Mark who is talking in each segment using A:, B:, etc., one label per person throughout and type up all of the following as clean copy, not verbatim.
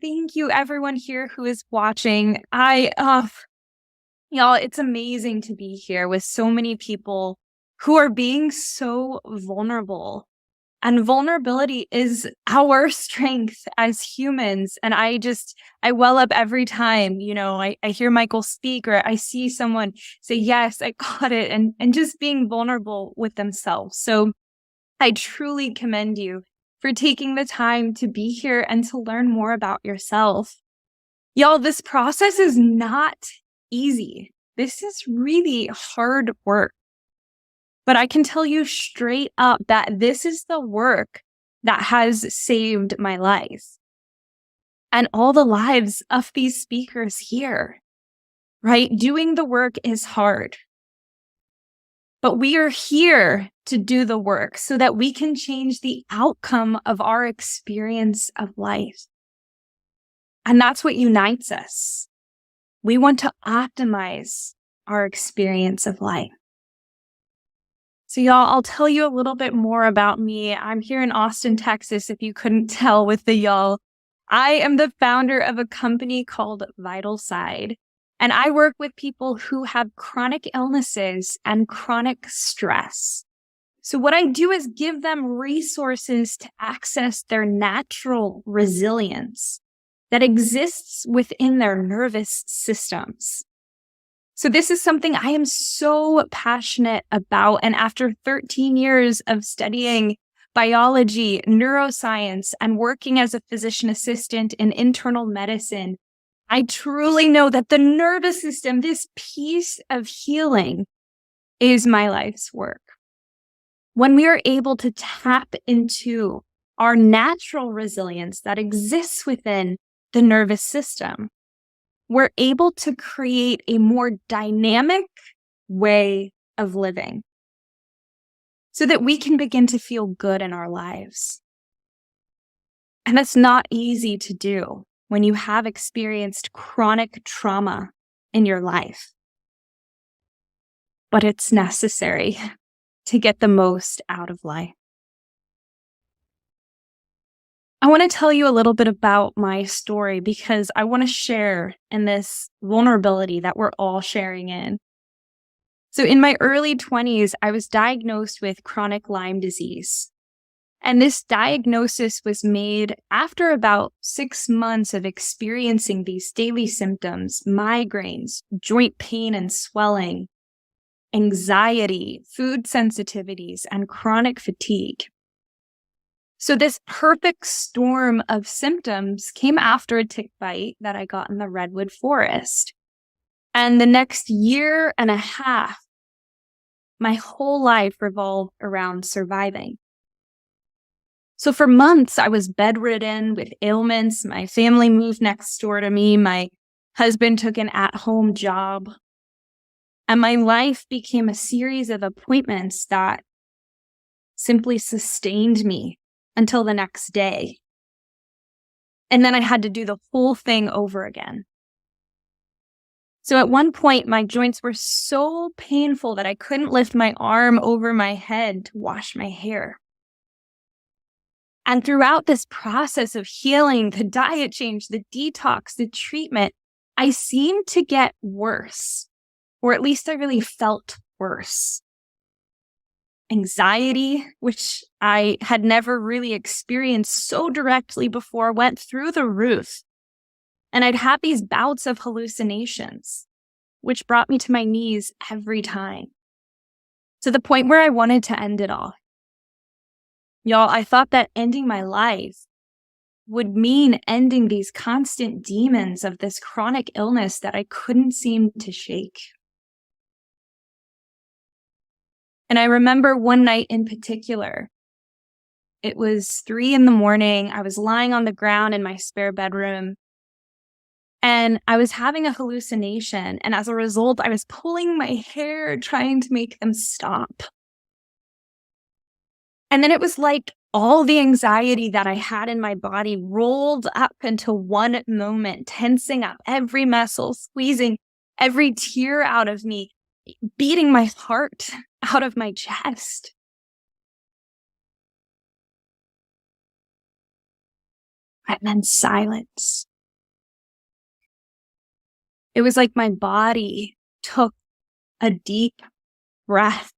A: thank you everyone here who is watching. Y'all, it's amazing to be here with so many people who are being so vulnerable. And vulnerability is our strength as humans. And I well up every time, I hear Michael speak or I see someone say, yes, I got it. And just being vulnerable with themselves. So I truly commend you for taking the time to be here and to learn more about yourself. Y'all, this process is not easy. This is really hard work. But I can tell you straight up that this is the work that has saved my life and all the lives of these speakers here, right? Doing the work is hard. But we are here to do the work so that we can change the outcome of our experience of life. And that's what unites us. We want to optimize our experience of life. So y'all, I'll tell you a little bit more about me. I'm here in Austin, Texas, if you couldn't tell with the y'all. I am the founder of a company called VitalSide, and I work with people who have chronic illnesses and chronic stress. So what I do is give them resources to access their natural resilience that exists within their nervous systems. So this is something I am so passionate about. And after 13 years of studying biology, neuroscience, and working as a physician assistant in internal medicine, I truly know that the nervous system, this piece of healing, is my life's work. When we are able to tap into our natural resilience that exists within the nervous system, we're able to create a more dynamic way of living so that we can begin to feel good in our lives. And that's not easy to do when you have experienced chronic trauma in your life. But it's necessary to get the most out of life. I want to tell you a little bit about my story because I want to share in this vulnerability that we're all sharing in. So in my early 20s, I was diagnosed with chronic Lyme disease. And this diagnosis was made after about 6 months of experiencing these daily symptoms: migraines, joint pain and swelling, anxiety, food sensitivities, and chronic fatigue. So this perfect storm of symptoms came after a tick bite that I got in the redwood forest. And the next year and a half, my whole life revolved around surviving. So for months, I was bedridden with ailments. My family moved next door to me. My husband took an at-home job. And my life became a series of appointments that simply sustained me until the next day. And then I had to do the whole thing over again. So at one point, my joints were so painful that I couldn't lift my arm over my head to wash my hair. And throughout this process of healing, the diet change, the detox, the treatment, I seemed to get worse, or at least I really felt worse. Anxiety, which I had never really experienced so directly before, went through the roof. And I'd have these bouts of hallucinations, which brought me to my knees every time, to the point where I wanted to end it all. Y'all, I thought that ending my life would mean ending these constant demons of this chronic illness that I couldn't seem to shake. And I remember one night in particular, it was 3 a.m. I was lying on the ground in my spare bedroom, and I was having a hallucination. And as a result, I was pulling my hair, trying to make them stop. And then it was like all the anxiety that I had in my body rolled up into one moment, tensing up every muscle, squeezing every tear out of me, beating my heart out of my chest. And then silence. It was like my body took a deep breath.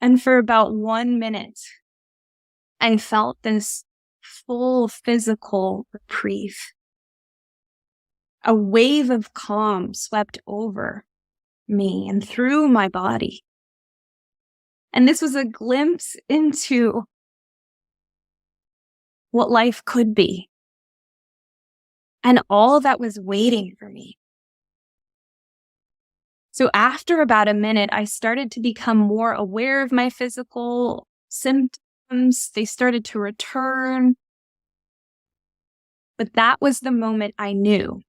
A: And for about 1 minute, I felt this full physical reprieve. A wave of calm swept over me and through my body. And this was a glimpse into what life could be and all that was waiting for me. So after about a minute, I started to become more aware of my physical symptoms. They started to return. But that was the moment I knew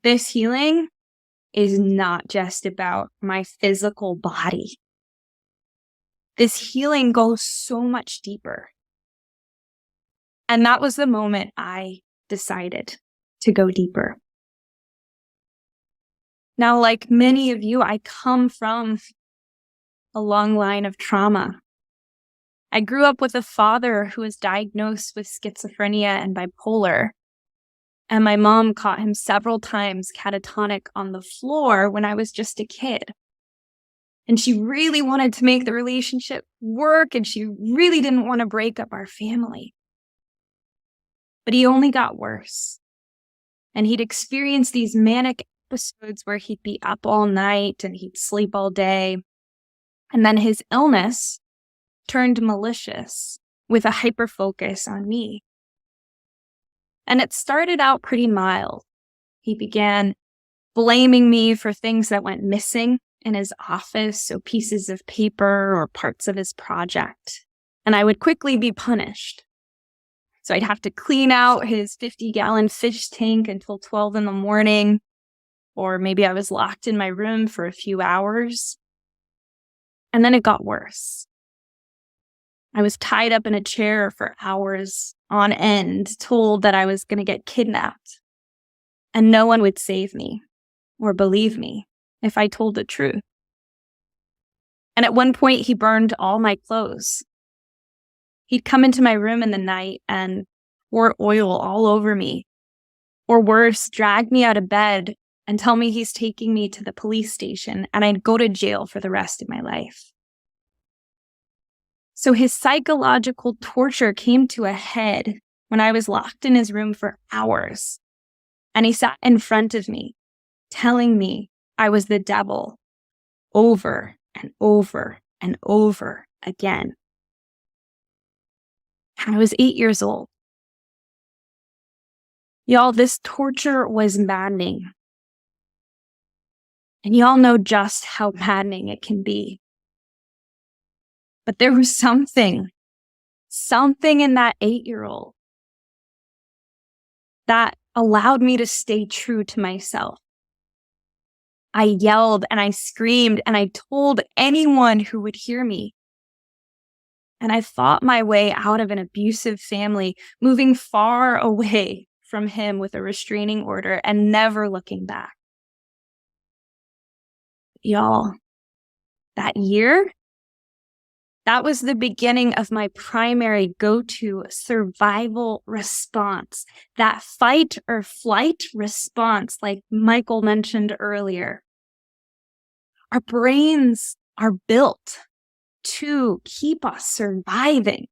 A: this healing is not just about my physical body. This healing goes so much deeper. And that was the moment I decided to go deeper. Now, like many of you, I come from a long line of trauma. I grew up with a father who was diagnosed with schizophrenia and bipolar. And my mom caught him several times catatonic on the floor when I was just a kid. And she really wanted to make the relationship work, and she really didn't want to break up our family. But he only got worse. And he'd experience these manic episodes where he'd be up all night and he'd sleep all day. And then his illness turned malicious with a hyper focus on me. And it started out pretty mild. He began blaming me for things that went missing in his office, so pieces of paper or parts of his project. And I would quickly be punished. So I'd have to clean out his 50-gallon fish tank until 12 in the morning. Or maybe I was locked in my room for a few hours. And then it got worse. I was tied up in a chair for hours on end, told that I was going to get kidnapped. And no one would save me or believe me if I told the truth. And at one point, he burned all my clothes. He'd come into my room in the night and pour oil all over me. Or worse, drag me out of bed and tell me he's taking me to the police station and I'd go to jail for the rest of my life. So his psychological torture came to a head when I was locked in his room for hours. And he sat in front of me, telling me I was the devil over and over and over again. I was 8 years old. Y'all, this torture was maddening. And y'all know just how maddening it can be. But there was something in that 8-year-old that allowed me to stay true to myself. I yelled and I screamed and I told anyone who would hear me. And I fought my way out of an abusive family, moving far away from him with a restraining order and never looking back. Y'all, that year, that was the beginning of my primary go-to survival response, that fight or flight response, like Michael mentioned earlier. Our brains are built to keep us surviving.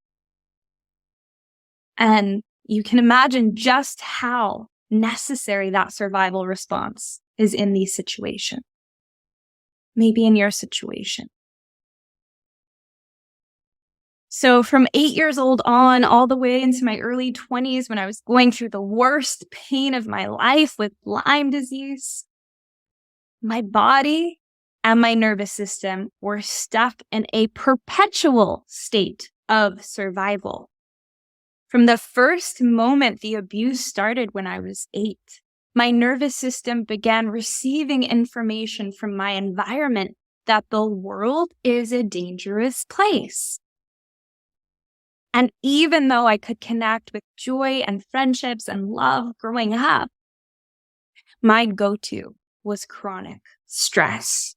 A: And you can imagine just how necessary that survival response is in these situations. Maybe in your situation. So from 8 years old on, all the way into my early 20s, when I was going through the worst pain of my life with Lyme disease, my body and my nervous system were stuck in a perpetual state of survival. From the first moment the abuse started when I was 8, my nervous system began receiving information from my environment that the world is a dangerous place. And even though I could connect with joy and friendships and love growing up, my go-to was chronic stress.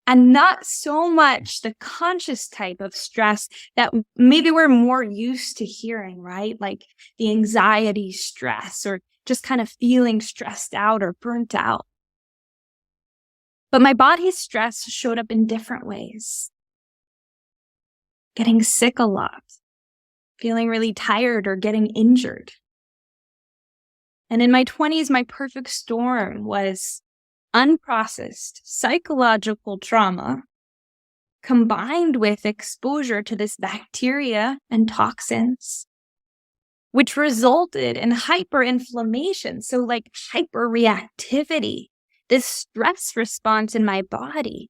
A: And not so much the conscious type of stress that maybe we're more used to hearing, right? Like the anxiety stress or just kind of feeling stressed out or burnt out. But my body's stress showed up in different ways. Getting sick a lot, feeling really tired or getting injured. And in my 20s, my perfect storm was unprocessed psychological trauma combined with exposure to this bacteria and toxins, which resulted in hyperinflammation. So like hyperreactivity, this stress response in my body.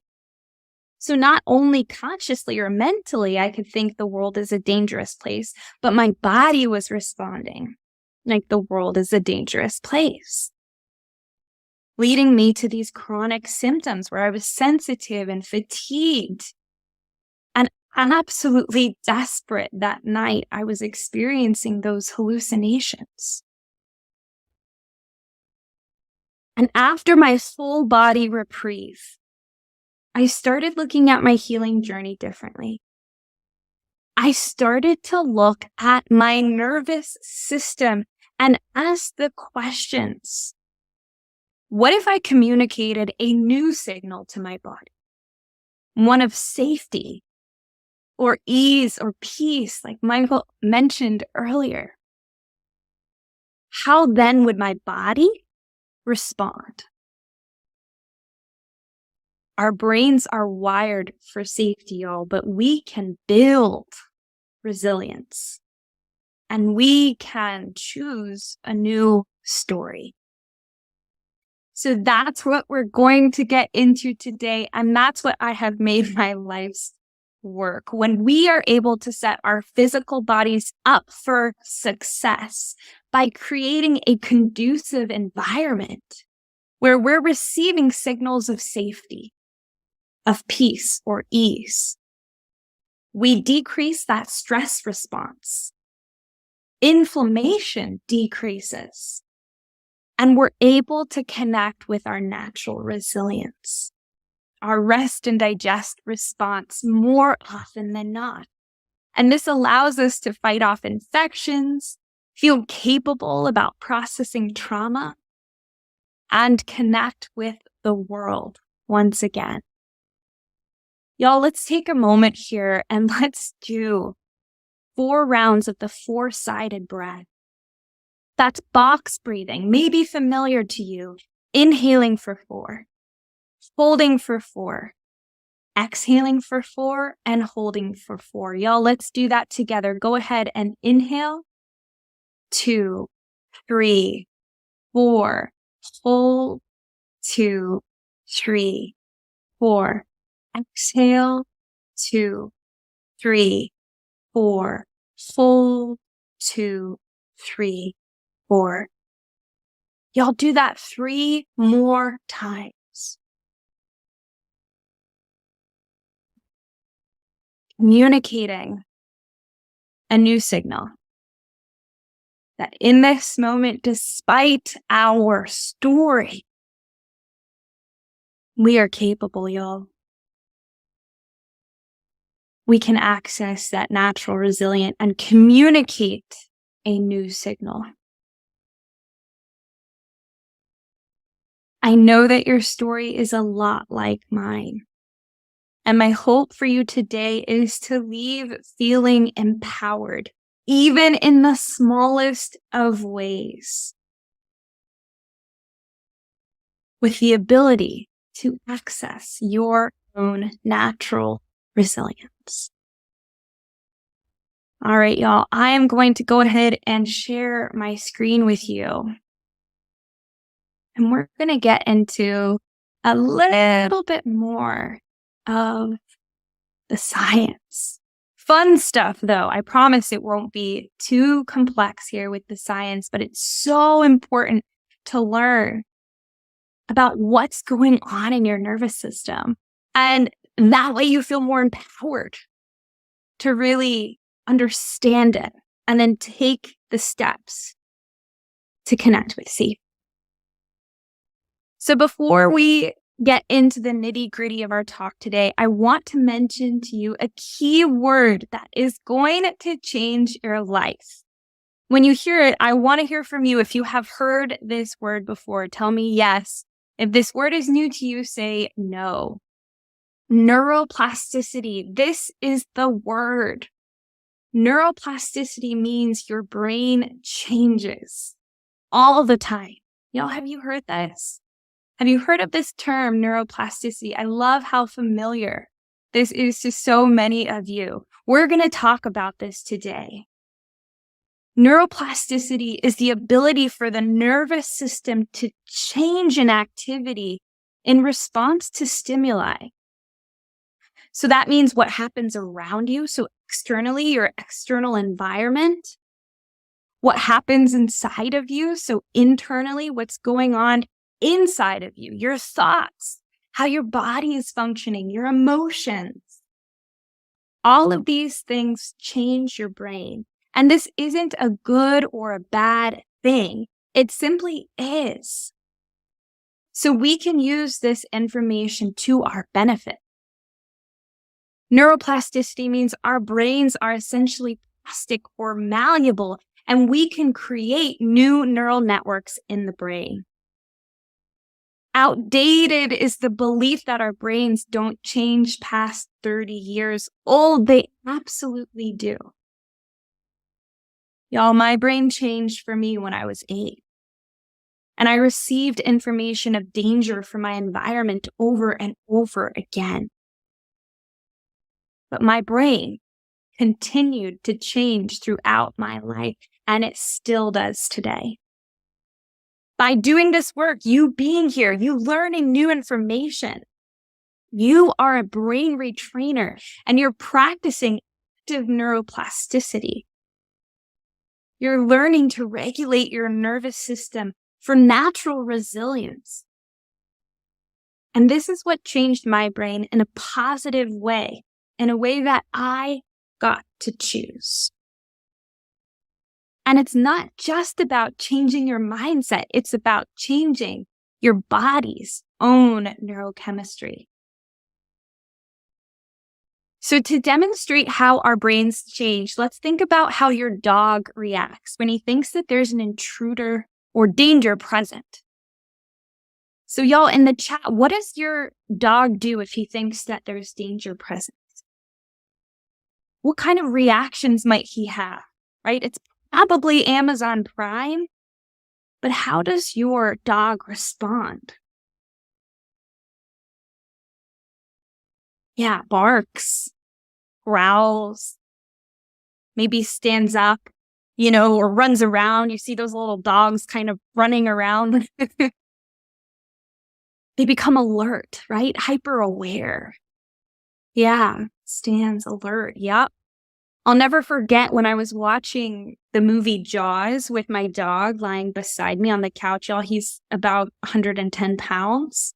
A: So not only consciously or mentally, I could think the world is a dangerous place, but my body was responding like the world is a dangerous place, leading me to these chronic symptoms where I was sensitive and fatigued and absolutely desperate. That night, I was experiencing those hallucinations. And after my full body reprieve, I started looking at my healing journey differently. I started to look at my nervous system and ask the questions. What if I communicated a new signal to my body? One of safety or ease or peace, like Michael mentioned earlier. How then would my body respond? Our brains are wired for safety, y'all, but we can build resilience and we can choose a new story. So that's what we're going to get into today. And that's what I have made my life's work. When we are able to set our physical bodies up for success by creating a conducive environment where we're receiving signals of safety, of peace or ease, we decrease that stress response. Inflammation decreases, and we're able to connect with our natural resilience, our rest and digest response more often than not. And this allows us to fight off infections, feel capable about processing trauma, and connect with the world once again. Y'all, let's take a moment here and let's do 4 rounds of the 4-sided breath. That's box breathing, maybe familiar to you. Inhaling for 4, holding for 4, exhaling for 4, and holding for 4. Y'all, let's do that together. Go ahead and inhale. 2, 3, 4. Hold. 2, 3, 4. Exhale. 2, 3, 4. Hold. 2, 3, 4. Y'all do that 3 more times. Communicating a new signal that in this moment, despite our story, we are capable, y'all. We can access that natural resilience and communicate a new signal. I know that your story is a lot like mine. And my hope for you today is to leave feeling empowered, even in the smallest of ways, with the ability to access your own natural resilience. All right, y'all, I am going to go ahead and share my screen with you. And we're going to get into a little bit more of the science. Fun stuff, though. I promise it won't be too complex here with the science, but it's so important to learn about what's going on in your nervous system. And that way you feel more empowered to really understand it and then take the steps to connect with safety. So before we get into the nitty-gritty of our talk today, I want to mention to you a key word that is going to change your life. When you hear it, I want to hear from you. If you have heard this word before, tell me yes. If this word is new to you, say no. Neuroplasticity. This is the word. Neuroplasticity means your brain changes all the time. Y'all, have you heard this? Have you heard of this term, neuroplasticity? I love how familiar this is to so many of you. We're going to talk about this today. Neuroplasticity is the ability for the nervous system to change in activity in response to stimuli. So that means what happens around you. So externally, your external environment, what happens inside of you. So internally, what's going on inside of you, your thoughts, how your body is functioning, your emotions. All of these things change your brain. And this isn't a good or a bad thing. It simply is. So we can use this information to our benefit. Neuroplasticity means our brains are essentially plastic or malleable, and we can create new neural networks in the brain. Outdated is the belief that our brains don't change past 30 years old. They absolutely do. Y'all, my brain changed for me when I was 8. And I received information of danger from my environment over and over again. But my brain continued to change throughout my life, and it still does today. By doing this work, you being here, you learning new information, you are a brain retrainer, and you're practicing active neuroplasticity. You're learning to regulate your nervous system for natural resilience. And this is what changed my brain in a positive way, in a way that I got to choose. And it's not just about changing your mindset, it's about changing your body's own neurochemistry. So to demonstrate how our brains change, let's think about how your dog reacts when he thinks that there's an intruder or danger present. So y'all in the chat, what does your dog do if he thinks that there's danger present? What kind of reactions might he have, right? It's probably Amazon Prime, but how does your dog respond? Yeah, barks, growls, maybe stands up, or runs around. You see those little dogs kind of running around. They become alert, right? Hyper aware. Yeah, stands alert. Yep. I'll never forget when I was watching the movie Jaws with my dog lying beside me on the couch. Y'all, he's about 110 pounds.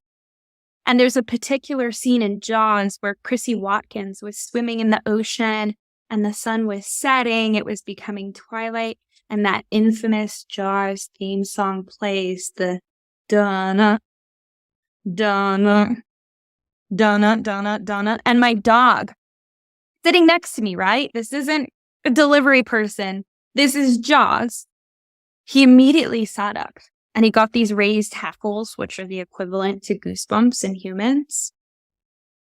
A: And there's a particular scene in Jaws where Chrissy Watkins was swimming in the ocean and the sun was setting. It was becoming twilight. And that infamous Jaws theme song plays, the donna, donna, donna, donna, donna. And my dog sitting next to me, right? This isn't a delivery person. This is Jaws. He immediately sat up. And he got these raised hackles, which are the equivalent to goosebumps in humans.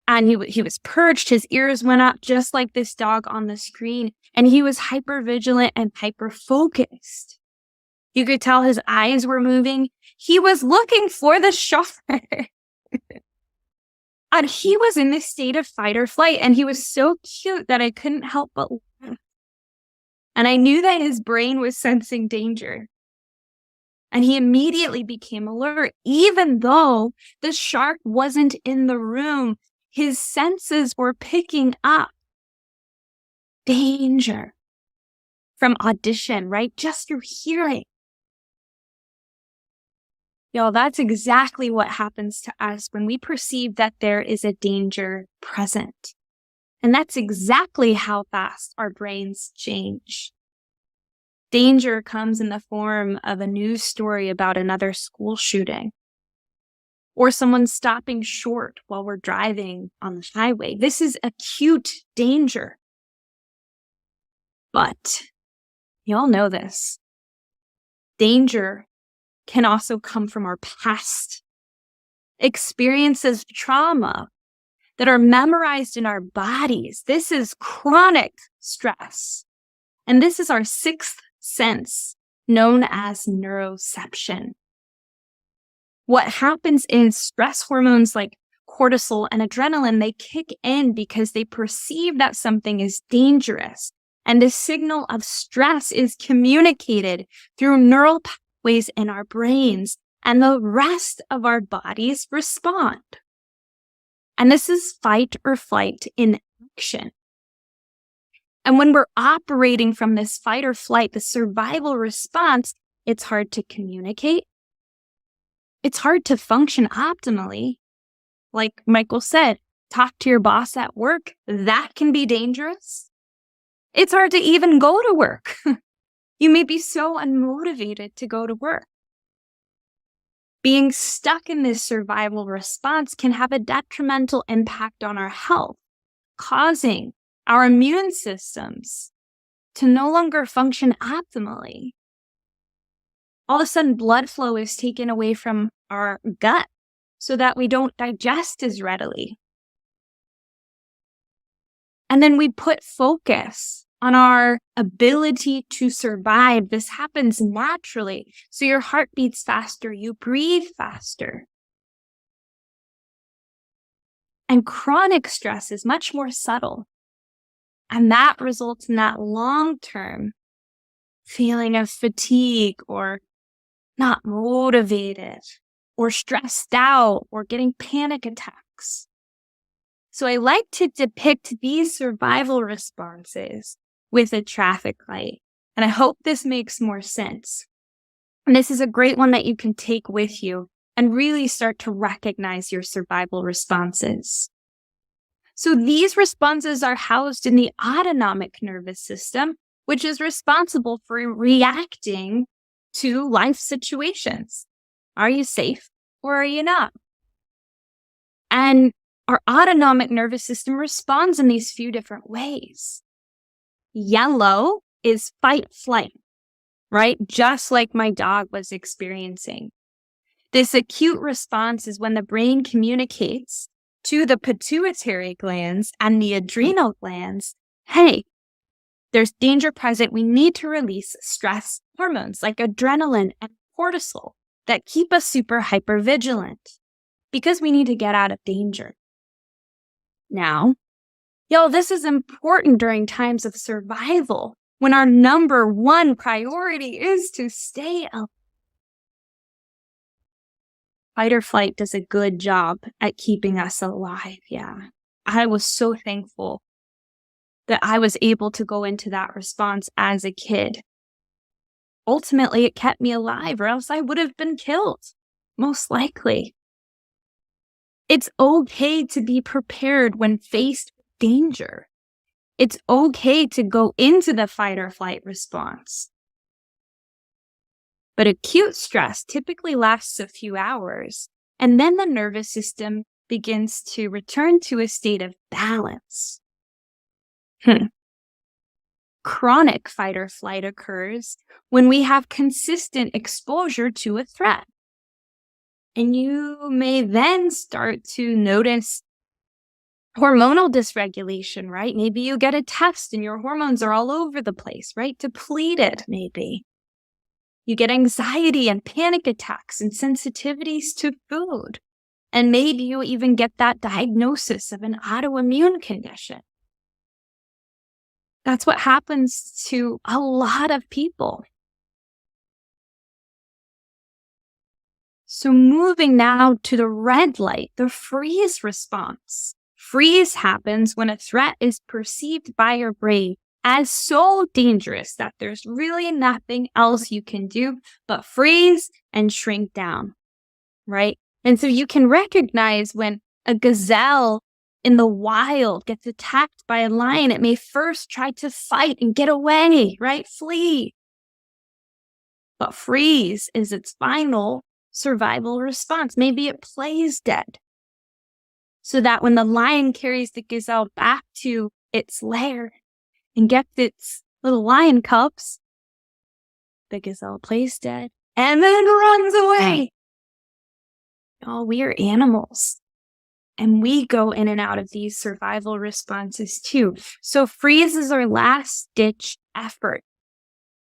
A: And he was perched, his ears went up just like this dog on the screen. And he was hyper vigilant and hyper focused. You could tell his eyes were moving. He was looking for the shark. And he was in this state of fight or flight. And he was so cute that I couldn't help but laugh. And I knew that his brain was sensing danger. And he immediately became alert, even though the shark wasn't in the room. His senses were picking up danger from audition, right? Just your hearing. Y'all, that's exactly what happens to us when we perceive that there is a danger present. And that's exactly how fast our brains change. Danger comes in the form of a news story about another school shooting, or someone stopping short while we're driving on the highway. This is acute danger. But You all know this. Danger can also come from our past experiences, trauma that are memorized in our bodies. This is chronic stress. And this is our sixth sense, known as neuroception. What happens in stress hormones like cortisol and adrenaline, they kick in because they perceive that something is dangerous. And the signal of stress is communicated through neural pathways in our brains, and the rest of our bodies respond. And this is fight or flight in action. And when we're operating from this fight or flight, the survival response, it's hard to communicate. It's hard to function optimally. Like Michael said, talk to your boss at work. That can be dangerous. It's hard to even go to work. You may be so unmotivated to go to work. Being stuck in this survival response can have a detrimental impact on our health, causing our immune systems to no longer function optimally. All of a sudden, blood flow is taken away from our gut so that we don't digest as readily. And then we put focus on our ability to survive. This happens naturally. So your heart beats faster, you breathe faster. And chronic stress is much more subtle. And that results in that long-term feeling of fatigue or not motivated or stressed out or getting panic attacks. So I like to depict these survival responses with a traffic light. And I hope this makes more sense. And this is a great one that you can take with you and really start to recognize your survival responses. So these responses are housed in the autonomic nervous system, which is responsible for reacting to life situations. Are you safe or are you not? And our autonomic nervous system responds in these few different ways. Yellow is fight flight, right? Just like my dog was experiencing. This acute response is when the brain communicates to the pituitary glands and the adrenal glands, hey, there's danger present. We need to release stress hormones like adrenaline and cortisol that keep us super hyper vigilant because we need to get out of danger. Now, this is important during times of survival when our number one priority is to stay alive. Fight or flight does a good job at keeping us alive. Yeah. I was so thankful that I was able to go into that response as a kid. Ultimately, it kept me alive, or else I would have been killed, most likely. It's okay to be prepared when faced with danger. It's okay to go into the fight or flight response. But acute stress typically lasts a few hours, and then the nervous system begins to return to a state of balance. Chronic fight or flight occurs when we have consistent exposure to a threat. And you may then start to notice hormonal dysregulation, right? Maybe you get a test and your hormones are all over the place, right? Depleted, maybe. You get anxiety and panic attacks and sensitivities to food. And maybe you even get that diagnosis of an autoimmune condition. That's what happens to a lot of people. So moving now to the red light, the freeze response. Freeze happens when a threat is perceived by your brain as so dangerous that there's really nothing else you can do but freeze and shrink down, right? And so you can recognize when a gazelle in the wild gets attacked by a lion, it may first try to fight and get away, right? Flee. But freeze is its final survival response. Maybe it plays dead, so that when the lion carries the gazelle back to its lair and gets its little lion cubs, the gazelle plays dead, and then runs away. Oh, we are animals. And we go in and out of these survival responses too. So freeze is our last ditch effort.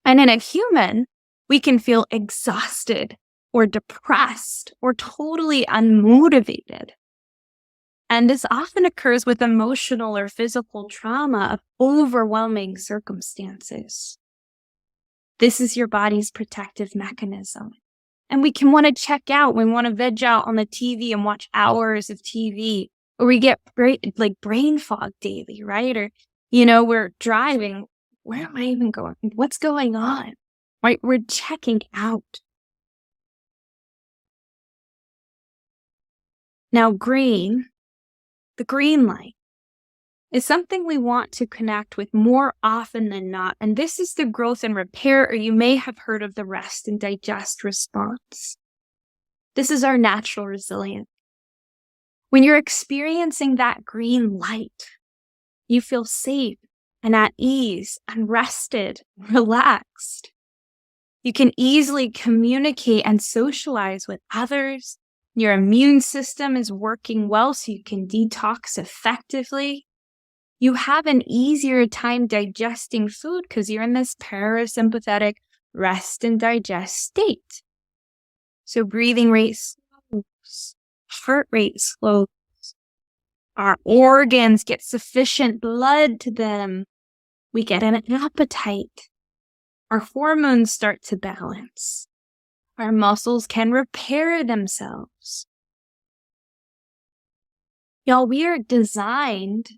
A: And in a human, we can feel exhausted or depressed or totally unmotivated. And this often occurs with emotional or physical trauma of overwhelming circumstances. This is your body's protective mechanism. And we can want to check out. We want to veg out on the TV and watch hours of TV. Or we get brain fog daily, right? Or, we're driving. Where am I even going? What's going on? Right? We're checking out. Now, the green light, is something we want to connect with more often than not. And this is the growth and repair, or you may have heard of the rest and digest response. This is our natural resilience. When you're experiencing that green light, you feel safe and at ease and rested, relaxed. You can easily communicate and socialize with others. Your immune system is working well so you can detox effectively. You have an easier time digesting food because you're in this parasympathetic rest and digest state. So breathing rate slows, heart rate slows. Our organs get sufficient blood to them. We get an appetite. Our hormones start to balance. Our muscles can repair themselves. Y'all, we are designed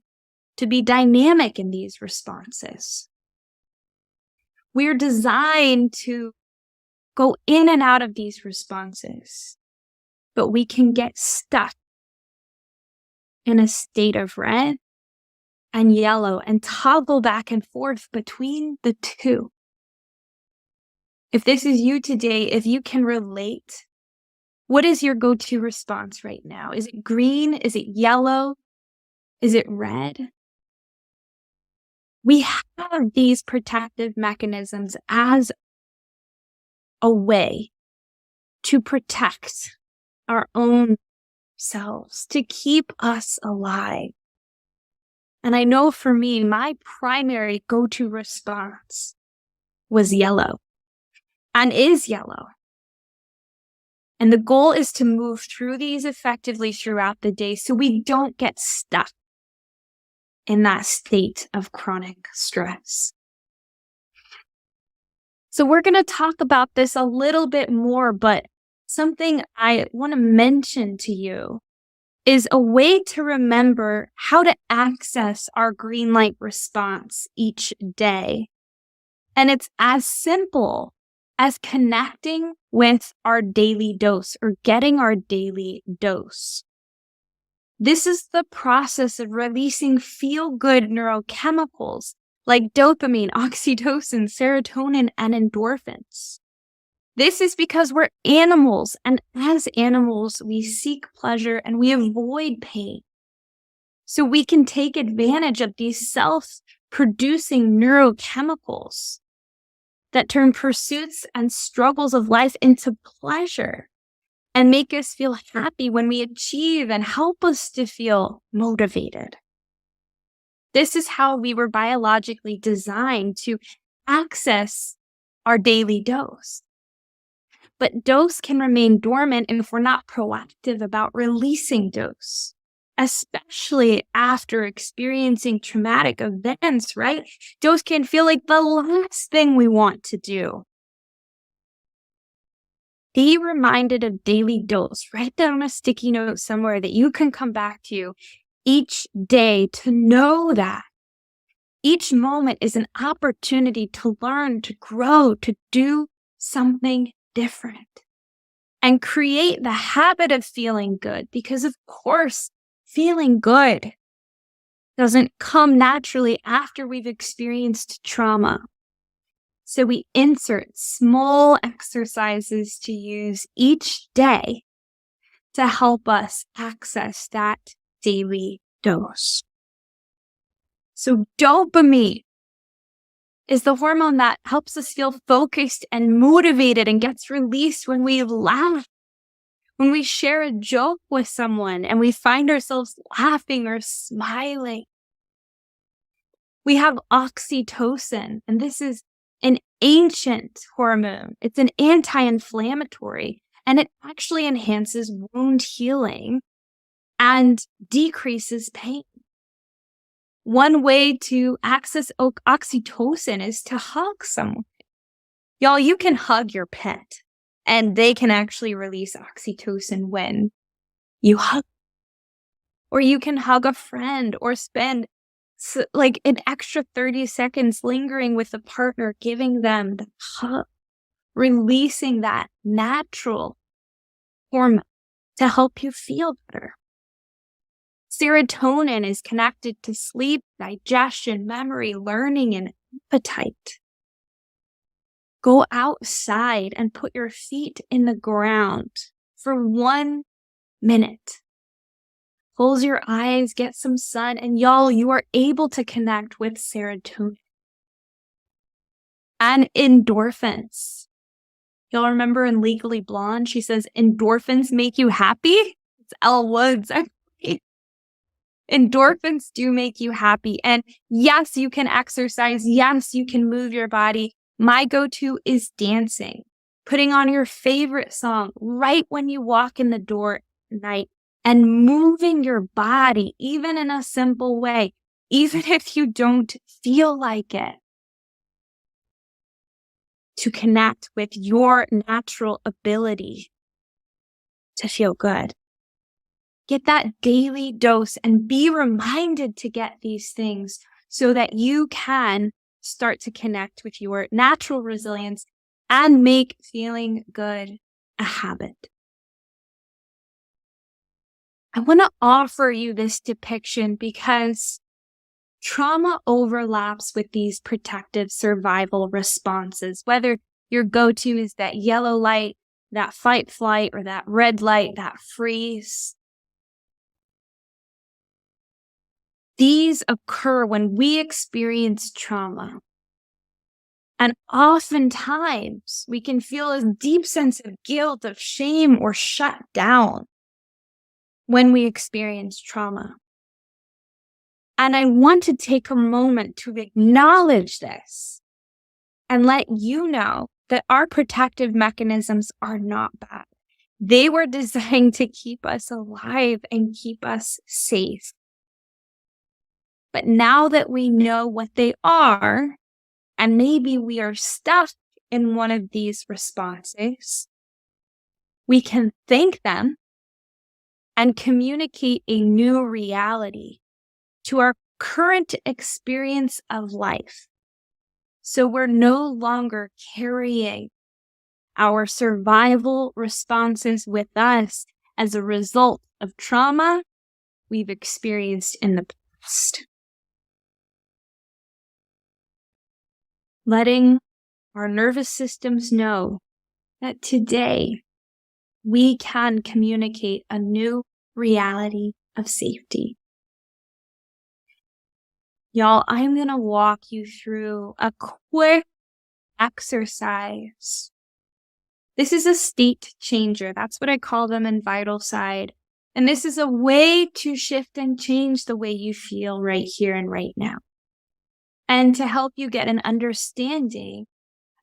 A: to be dynamic in these responses. We're designed to go in and out of these responses, but we can get stuck in a state of red and yellow and toggle back and forth between the two. If this is you today, if you can relate, what is your go-to response right now? Is it green? Is it yellow? Is it red? We have these protective mechanisms as a way to protect our own selves, to keep us alive. And I know for me, my primary go-to response was yellow and is yellow. And the goal is to move through these effectively throughout the day so we don't get stuck in that state of chronic stress. So we're going to talk about this a little bit more, but something I want to mention to you is a way to remember how to access our green light response each day. And it's as simple as connecting with our daily dose or getting our daily dose. This is the process of releasing feel-good neurochemicals like dopamine, oxytocin, serotonin, and endorphins. This is because we're animals, and as animals, we seek pleasure and we avoid pain. So we can take advantage of these self-producing neurochemicals that turn pursuits and struggles of life into pleasure and make us feel happy when we achieve and help us to feel motivated. This is how we were biologically designed to access our daily dose. But dose can remain dormant if we're not proactive about releasing dose, especially after experiencing traumatic events, right? Dose can feel like the last thing we want to do. Be reminded of daily dose. Write down a sticky note somewhere that you can come back to each day to know that each moment is an opportunity to learn, to grow, to do something different and create the habit of feeling good. Because of course, feeling good doesn't come naturally after we've experienced trauma. So we insert small exercises to use each day to help us access that daily dose. So dopamine is the hormone that helps us feel focused and motivated and gets released when we laugh. When we share a joke with someone and we find ourselves laughing or smiling. We have oxytocin, and this is an ancient hormone. It's an anti-inflammatory, and it actually enhances wound healing and decreases pain. One way to access oxytocin is to hug someone. Y'all, you can hug your pet, and they can actually release oxytocin when you hug. Or you can hug a friend or spend like an extra 30 seconds lingering with a partner, giving them the hug, releasing that natural hormone to help you feel better. Serotonin is connected to sleep, digestion, memory, learning, and appetite. Go outside and put your feet in the ground for 1 minute. Close your eyes, get some sun, and y'all, you are able to connect with serotonin. And endorphins. Y'all remember in Legally Blonde, she says, endorphins make you happy? It's Elle Woods. Endorphins do make you happy. And yes, you can exercise. Yes, you can move your body. My go-to is dancing. Putting on your favorite song right when you walk in the door at night. And moving your body, even in a simple way, even if you don't feel like it, to connect with your natural ability to feel good. Get that daily dose and be reminded to get these things so that you can start to connect with your natural resilience and make feeling good a habit. I want to offer you this depiction because trauma overlaps with these protective survival responses, whether your go-to is that yellow light, that fight, flight, or that red light, that freeze. These occur when we experience trauma. And oftentimes we can feel a deep sense of guilt, of shame, or shut down when we experience trauma. And I want to take a moment to acknowledge this and let you know that our protective mechanisms are not bad. They were designed to keep us alive and keep us safe. But now that we know what they are, and maybe we are stuck in one of these responses, we can thank them and communicate a new reality to our current experience of life. So we're no longer carrying our survival responses with us as a result of trauma we've experienced in the past. Letting our nervous systems know that today we can communicate a new reality of safety. Y'all, I'm going to walk you through a quick exercise. This is a state changer. That's what I call them in Vital Side. And this is a way to shift and change the way you feel right here and right now. And to help you get an understanding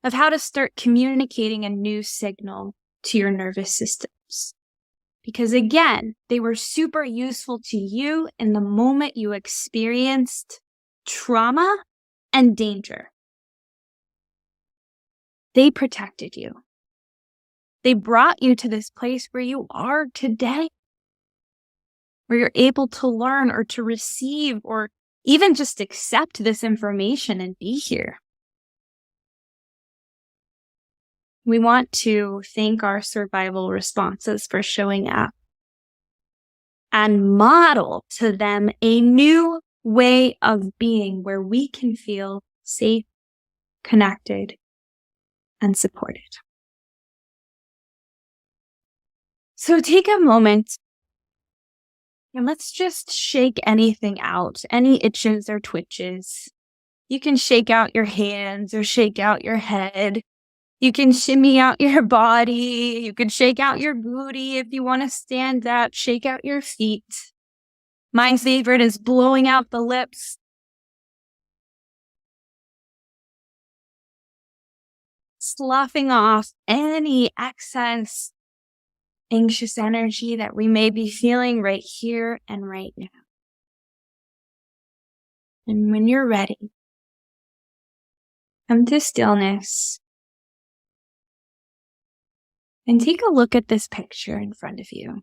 A: of how to start communicating a new signal to your nervous systems. Because again, they were super useful to you in the moment you experienced trauma and danger. They protected you. They brought you to this place where you are today, where you're able to learn or to receive or even just accept this information and be here. We want to thank our survival responses for showing up and model to them a new way of being where we can feel safe, connected, and supported. So take a moment and let's just shake anything out, any itches or twitches. You can shake out your hands or shake out your head. You can shimmy out your body. You can shake out your booty if you want to stand up. Shake out your feet. My favorite is blowing out the lips. Sloughing off any excess anxious energy that we may be feeling right here and right now. And when you're ready, come to stillness and take a look at this picture in front of you.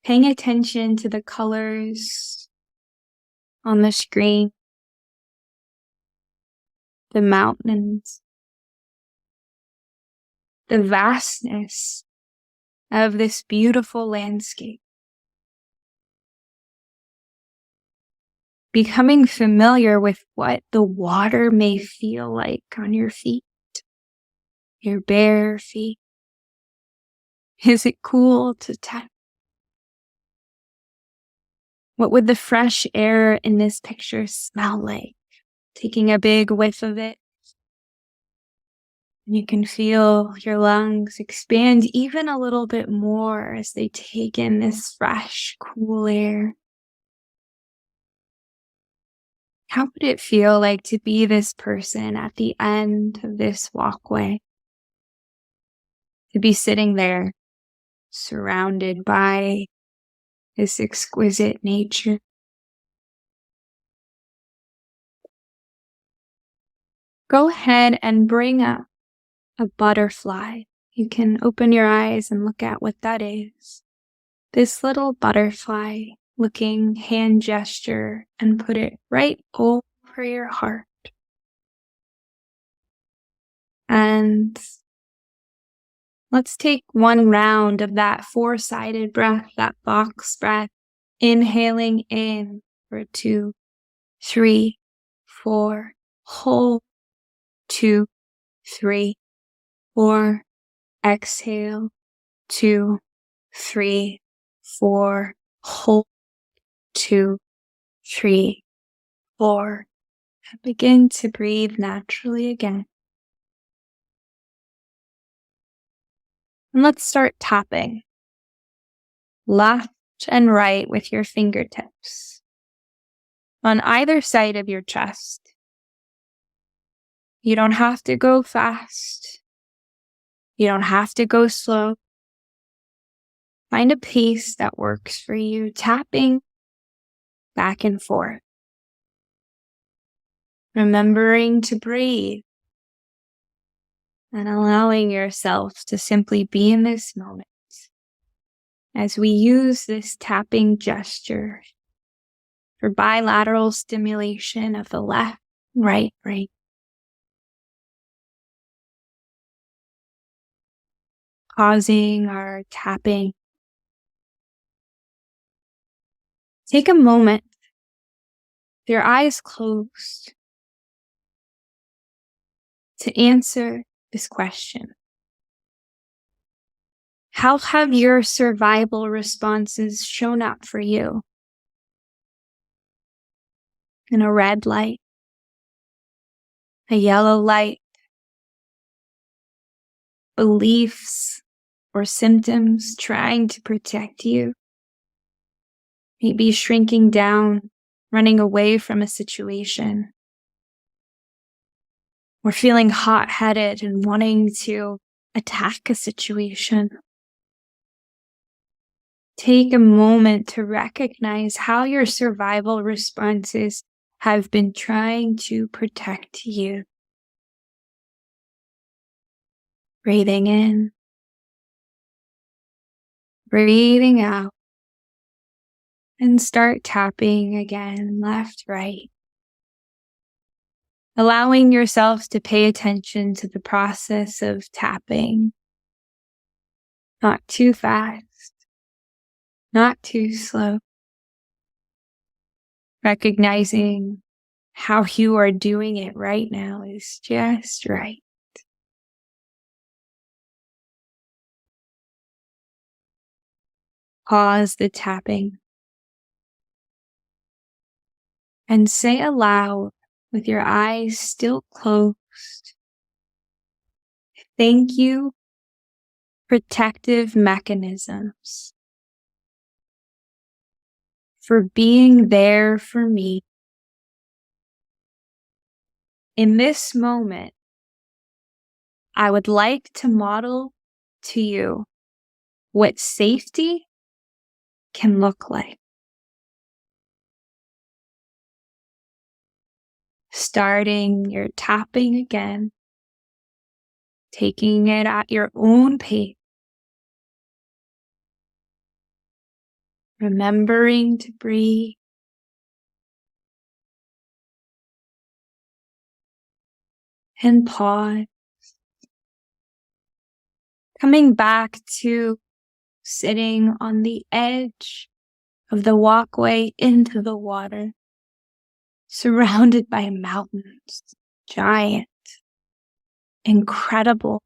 A: Paying attention to the colors on the screen, the mountains, the vastness of this beautiful landscape. Becoming familiar with what the water may feel like on your feet, your bare feet. Is it cool to touch? What would the fresh air in this picture smell like? Taking a big whiff of it. You can feel your lungs expand even a little bit more as they take in this fresh, cool air. How would it feel like to be this person at the end of this walkway? To be sitting there, surrounded by this exquisite nature. Go ahead and bring up a butterfly. You can open your eyes and look at what that is. This little butterfly looking hand gesture and put it right over your heart. And let's take one round of that 4-sided breath, that box breath. Inhaling in for 2, 3, 4. Hold 2, 3, 4. Exhale 2, 3, 4. Hold 2, 3, 4. And begin to breathe naturally again. And let's start tapping left and right with your fingertips on either side of your chest. You don't have to go fast. You don't have to go slow. Find a pace that works for you, tapping back and forth. Remembering to breathe and allowing yourself to simply be in this moment as we use this tapping gesture for bilateral stimulation of the left and right brain. Pausing our tapping. Take a moment, with your eyes closed, to answer this question. How have your survival responses shown up for you? In a red light, a yellow light, beliefs or symptoms trying to protect you, maybe shrinking down, running away from a situation, or feeling hot-headed and wanting to attack a situation. Take a moment to recognize how your survival responses have been trying to protect you. Breathing in, breathing out, and start tapping again, left, right. Allowing yourself to pay attention to the process of tapping. Not too fast, not too slow. Recognizing how you are doing it right now is just right. Pause the tapping. and say aloud with your eyes still closed, thank you, protective mechanisms, for being there for me. In this moment, I would like to model to you what safety can look like. Starting your tapping again, taking it at your own pace, remembering to breathe, and pause, coming back to sitting on the edge of the walkway into the water, surrounded by mountains, giant, incredible,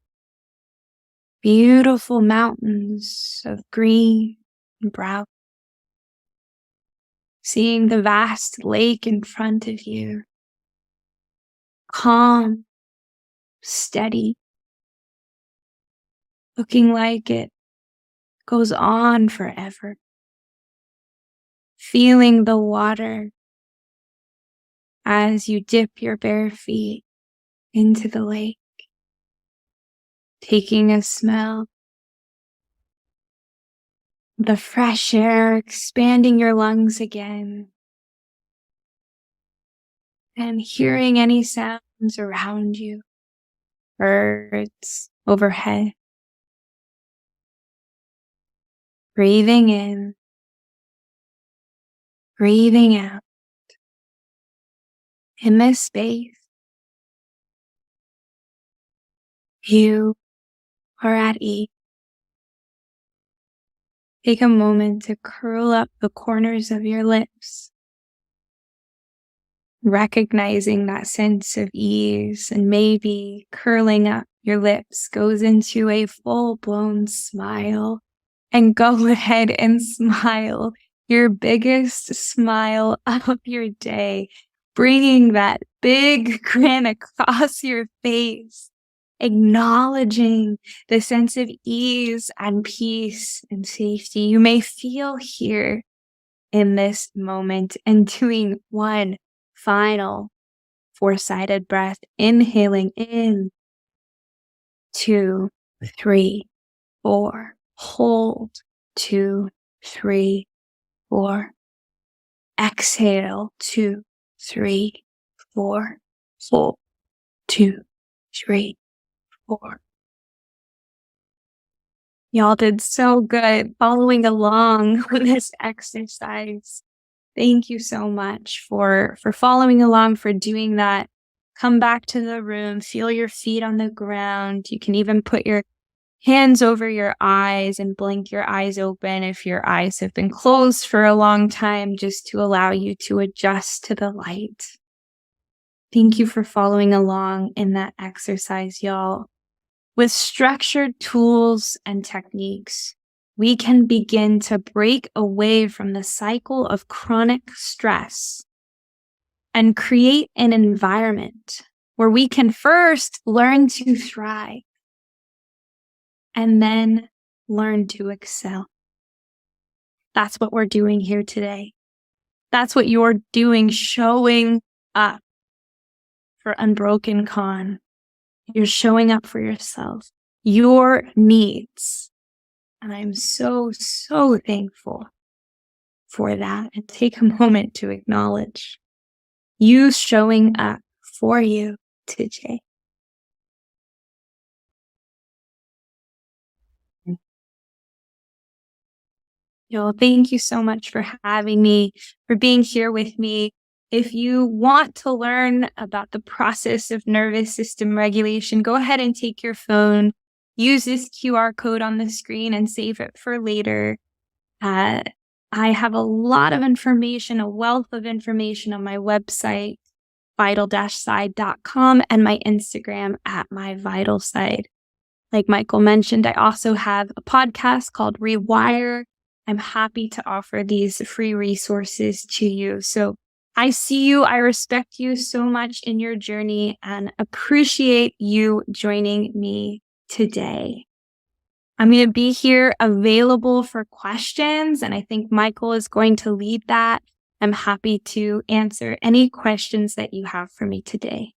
A: beautiful mountains of green and brown. Seeing the vast lake in front of you, calm, steady, looking like it goes on forever. Feeling the water as you dip your bare feet into the lake. Taking a smell, the fresh air expanding your lungs again, and hearing any sounds around you, birds overhead. Breathing in, breathing out. In this space, you are at ease. Take a moment to curl up the corners of your lips, recognizing that sense of ease, and maybe curling up your lips goes into a full-blown smile. And go ahead and smile your biggest smile of your day, bringing that big grin across your face, acknowledging the sense of ease and peace and safety you may feel here in this moment, and doing one final four-sided breath, inhaling in, 2, 3, 4. Hold, 2, 3, 4. Exhale, 2, 3, 4. Hold, 2, 3, 4. Y'all did so good following along with this exercise. Thank you so much for following along, for doing that. Come back to the room, feel your feet on the ground. You can even put your hands over your eyes and blink your eyes open if your eyes have been closed for a long time, just to allow you to adjust to the light. Thank you for following along in that exercise, y'all. With structured tools and techniques, we can begin to break away from the cycle of chronic stress and create an environment where we can first learn to thrive and then learn to excel. That's what we're doing here today. That's what you're doing, showing up for Unbroken Con. You're showing up for yourself, your needs. And I'm so, so thankful for that. And take a moment to acknowledge you showing up for you today. Y'all, thank you so much for having me, for being here with me. If you want to learn about the process of nervous system regulation, go ahead and take your phone, use this QR code on the screen and save it for later. I have a lot of information, a wealth of information on my website, vital-side.com, and my Instagram at myvitalside. Like Michael mentioned, I also have a podcast called Rewire. I'm happy to offer these free resources to you. So I see you. I respect you so much in your journey and appreciate you joining me today. I'm going to be here available for questions, and I think Michael is going to lead that. I'm happy to answer any questions that you have for me today.